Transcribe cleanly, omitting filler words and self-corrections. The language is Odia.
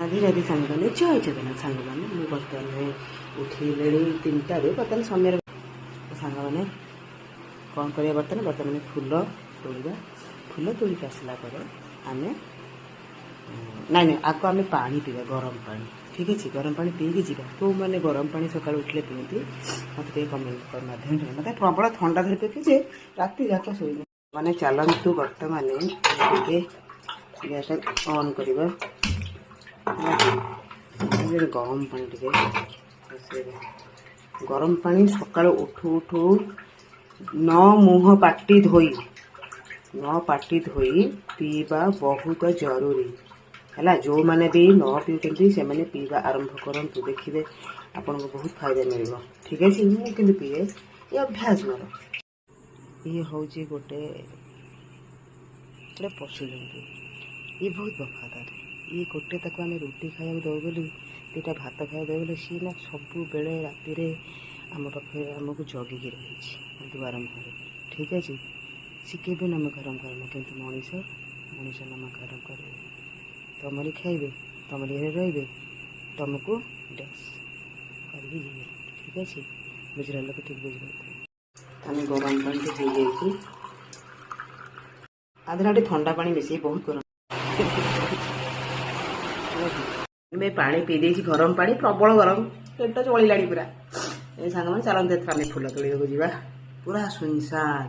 ରାଧି ରାଧି ସାଙ୍ଗମାନେ ଜୟ ଜଗନ୍ନାଥ ସାଙ୍ଗମାନେ ମୁଁ ବର୍ତ୍ତମାନ ଉଠିଲେଣି 3ଟାରୁ ବର୍ତ୍ତମାନ ସମୟରେ ସାଙ୍ଗମାନେ କ'ଣ କରିବା ବର୍ତ୍ତମାନ ଫୁଲ ତୋଳିବା ଫୁଲ ତୋଳିକି ଆସିଲା ପରେ ଆମେ ନାଇଁ ଆଗ ଆମେ ପାଣି ପିଇବା ଗରମ ପାଣି ଠିକ୍ ଅଛି ଗରମ ପାଣି ପିଇକି ଯିବା କେଉଁମାନେ ଗରମ ପାଣି ସକାଳୁ ଉଠିଲେ ପିଅନ୍ତି ମୋତେ ଟିକେ କମେଣ୍ଟ ମାଧ୍ୟମରେ ମୋତେ ପ୍ରବଳ ଥଣ୍ଡା ଧରି ପକେଇ ଯେ ରାତି ଯାକ ଶୋଇବ ମାନେ ଚାଲନ୍ତୁ ବର୍ତ୍ତମାନ ଟିକେ ଗ୍ୟାସ୍ ଅନ୍ କରିବା ଗରମ ପାଣି ଟିକେ ଗରମ ପାଣି ସକାଳୁ ଉଠୁ ଉଠୁ ମୁହଁ ପାଟି ଧୋଇ ପିଇବା ବହୁତ ଜରୁରୀ ହେଲା। ଯେଉଁମାନେ ବି ନ ପିଉଛନ୍ତି ସେମାନେ ପିଇବା ଆରମ୍ଭ କରନ୍ତୁ, ଦେଖିବେ ଆପଣଙ୍କୁ ବହୁତ ଫାଇଦା ମିଳିବ। ଠିକ୍ ଅଛି, ମୁଁ କିନ୍ତୁ ପିଏ, ଏ ଅଭ୍ୟାସ ମୋର। ଇଏ ହେଉଛି ଗୋଟେ ପଶୁ ଜନ୍ତୁ, ଇଏ ବହୁତ ବଫାଦାର। ଇଏ ଗୋଟେ ତାକୁ ଆମେ ରୁଟି ଖାଇବାକୁ ଦେଉ ବୋଲି, ଦୁଇଟା ଭାତ ଖାଇବାକୁ ଦେଉ ବୋଲି, ସିଏ ନା ସବୁବେଳେ ରାତିରେ ଆମ ପାଖରେ ଆମକୁ ଜଗିକି ରହିଛି ଦୁଆର ମୁହଁରେ। ଠିକ୍ ଅଛି, ସେ କେବେ ନାମକରଣ କରେନା, କିନ୍ତୁ ମଣିଷ ନାମକରଣ କରିବେ। ତମରି ଖାଇବେ, ତମରି ଘରେ ରହିବେ, ତମକୁ ଡ୍ୟାସ୍ କରିକି ଯିବେ। ଠିକ୍ ଅଛି, ବୁଝିଲା ଲୋକ ଠିକ୍ ବୁଝିପାରୁଥିବେ। ଆମେ ଗରମ ପାଣିରେ ହେଇଯାଇଛି, ଆଧିରେ ଟିକେ ଥଣ୍ଡା ପାଣି ମିଶେଇ ବହୁତ ଗରମ ଆମେ ପାଣି ପିଇ ଦେଇଛି, ଗରମ ପାଣି ପ୍ରବଳ ଗରମ, ପେଟ ଚଳିଲାଣି ପୁରା। ଏ ସାଙ୍ଗମାନେ ଚାଲନ୍ତୁ ଏଥର ଆମେ ଫୁଲ ତୋଳିବାକୁ ଯିବା। ପୁରା ସୁନସାନ।